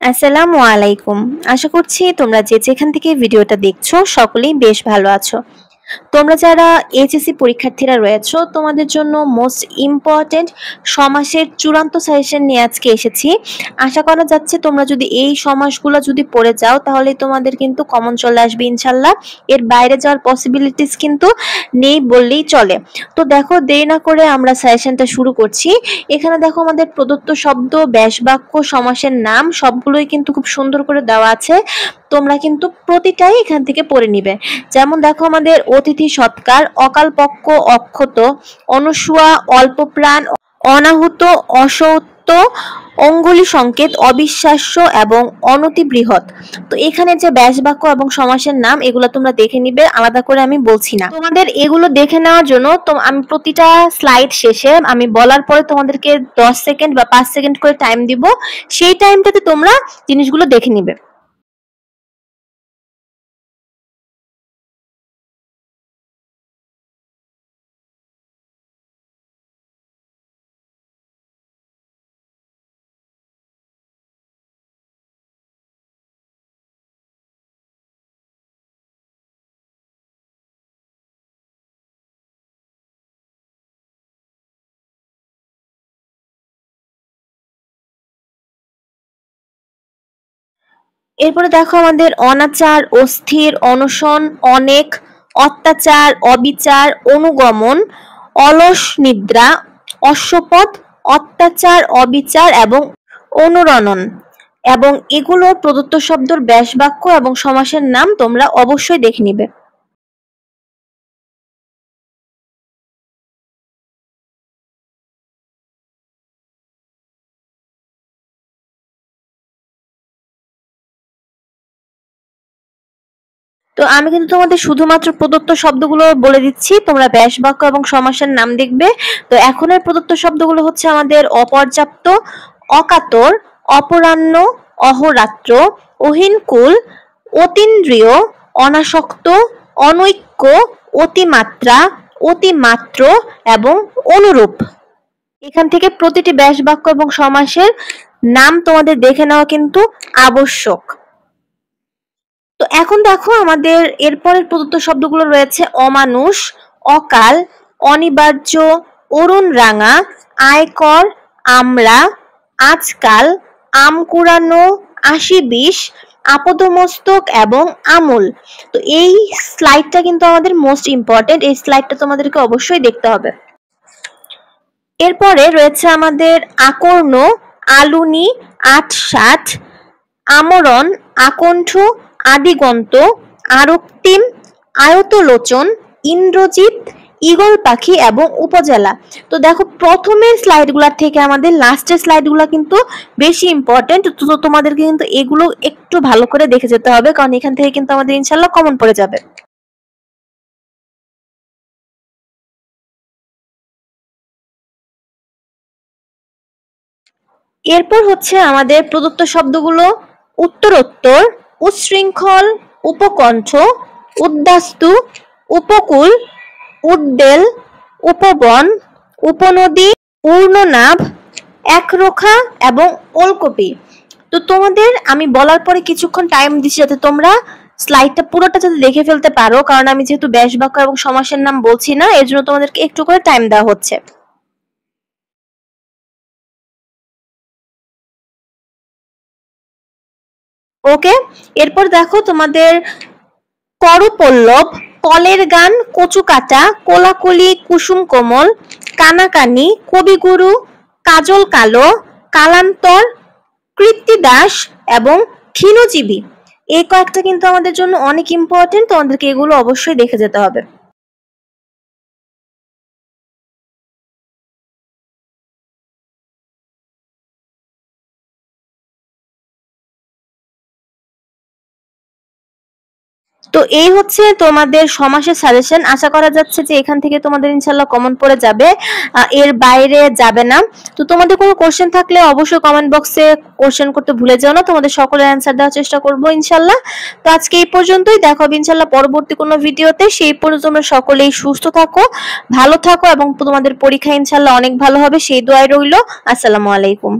আসসালামু আলাইকুম। আশা করছি তোমরা যে যেখান থেকে ভিডিওটা দেখছো সকলেই বেশ ভালো আছো। তোমরা যারা এইচএসসি পরীক্ষার্থীরা রয়েছো তোমাদের জন্য মোস্ট ইম্পর্টেন্ট সমাসের চূড়ান্ত সাজেশন নিয়ে আজকে এসেছি। আশা করা যাচ্ছে তোমরা যদি এই সমাসগুলো যদি পড়ে যাও তাহলে তোমাদের কিন্তু কমন চলে আসবে ইনশাল্লাহ। এর বাইরে যাওয়ার পসিবিলিটিস কিন্তু নেই বললেই চলে। তো দেখো দেরি না করে আমরা সাজেশনটা শুরু করছি। এখানে দেখো আমাদের প্রদত্ত শব্দ, ব্যাসবাক্য, সমাসের নাম সবগুলোই কিন্তু খুব সুন্দর করে দেওয়া আছে। তোমরা কিন্তু প্রতিটাই এখান থেকে পড়ে নিবে। যেমন দেখো আমাদের অতিথি সৎকার, অকালপক্ষ, অক্ষত, অনুসূয়া, অল্পপ্রাণ, অনাহুত, অসত্য, অঙ্গুলি সংকেত, অবিশ্বাস্য এবং অনতিবৃহৎ। তো এখানে যে ব্যাসবাক্য এবং সমাসের নাম এগুলো তোমরা দেখে নিবে, আলাদা করে আমি বলছি না। তোমাদের এগুলো দেখে নেওয়ার জন্য আমি প্রতিটা স্লাইড শেষে আমি বলার পরে তোমাদেরকে 10 সেকেন্ড বা 5 সেকেন্ড করে টাইম দিব। সেই টাইমটাতে তোমরা জিনিসগুলো দেখে নিবে। এরপরে দেখো আমাদের অনাচার, অস্থির, অনশন, অনেক, অত্যাচার, অবিচার, অনুগমন, অলস নিদ্রা, অশ্বপথ, অত্যাচার, অবিচার এবং অনুরণন। এবং এগুলো প্রদত্ত শব্দের ব্যাসবাক্য এবং সমাসের নাম তোমরা অবশ্যই দেখে নিবে। তো আমি কিন্তু তোমাদের শুধুমাত্র প্রদত্ত শব্দগুলো বলে দিচ্ছি, তোমরা ব্যাসবাক্য এবং সমাসের নাম দেখবে। তো এখনের প্রদত্ত শব্দগুলো হচ্ছে আমাদের অপর্যাপ্ত, অকাতর, অপরাহ্ন, অহোরাত্র, অহিনকুল, অতীন্দ্রিয়, অনাসক্ত, অনৈক্য, অতিমাত্রা, অতিমাত্র এবং অনুরূপ। এখান থেকে প্রতিটি ব্যাসবাক্য এবং সমাসের নাম তোমাদের দেখে নেওয়া কিন্তু আবশ্যক। তো এখন দেখো আমাদের এরপরের প্রদত্ত শব্দগুলো রয়েছে অমানুষ, অকাল, অনিবার্য, অরুণ রাঙা, আয়কর, আমরা, আজকাল, আম কুড়ানো, 80-20, আপদমস্তক এবং আমূল। তো এই স্লাইডটা কিন্তু আমাদের মোস্ট ইম্পর্টেন্ট, এই স্লাইডটা তোমাদেরকে অবশ্যই দেখতে হবে। এরপরে রয়েছে আমাদের আকর্ণ, আলুনি, 8-60, আমরণ, আকণ্ঠ, আদিগন্ত, আরক্তিম, আয়তলোচন, ইন্দ্রজিৎ, ঈগল পাখি এবং উপজেলা। তো দেখো প্রথমের স্লাইডগুলোর থেকে আমাদের লাস্টের স্লাইডগুলো কিন্তু বেশি ইম্পর্টেন্ট। তো তোমাদেরকে কিন্তু এগুলো একটু ভালো করে দেখে যেতে হবে, কারণ এখান থেকে কিন্তু আমাদের ইনশাল্লাহ কমন পড়ে যাবে। এরপর হচ্ছে আমাদের প্রদত্ত শব্দগুলো উত্তরোত্তর, উচ্ছৃঙ্খল, উপকণ্ঠ, উদ্বাস্তু, উপকূল, উদ্বেল, উপবন, উপনদী, ঊর্ণনাভ, একরোখা এবং ওলকপি। তো তোমাদের আমি বলার পরে কিছুক্ষণ টাইম দিচ্ছি যাতে তোমরা স্লাইডটা পুরোটা যাতে দেখে ফেলতে পারো, কারণ আমি যেহেতু ব্যাসবাক্য এবং সমাসের নাম বলছি না, এর জন্য তোমাদেরকে একটু করে টাইম দেওয়া হচ্ছে। ওকে, এরপর দেখো তোমাদের করপল্লব, কলের গান, কচু কাটা, কোলাকুলি, কুসুম কোমল, কানাকানি, কবিগুরু, কাজল কালো, কালান্তর, কৃত্তিদাস এবং ক্ষীণজীবী। এই কয়েকটা কিন্তু আমাদের জন্য অনেক ইম্পর্টেন্ট, তোমাদেরকে এগুলো অবশ্যই দেখে যেতে হবে। তো এই হচ্ছে তোমাদের সমাসের সাজেশন। আশা করা যাচ্ছে যে এখান থেকে তোমাদের ইনশাল্লাহ কমন পড়ে যাবে, এর বাইরে যাবে না। তো তোমাদের কোনো কোশ্চেন থাকলে অবশ্যই কমেন্ট বক্সে কোশ্চেন করতে ভুলে যাও না, তোমাদের সকলের অ্যান্সার দেওয়ার চেষ্টা করবো ইনশাল্লাহ। তো আজকে এই পর্যন্তই, দেখা হবে ইনশাল্লাহ পরবর্তী কোনো ভিডিওতে। সেই পর্যন্ত তোমরা সকলেই সুস্থ থাকো, ভালো থাকো এবং তোমাদের পরীক্ষা ইনশাল্লাহ অনেক ভালো হবে সেই দোয়াই রইল। আসসালামু আলাইকুম।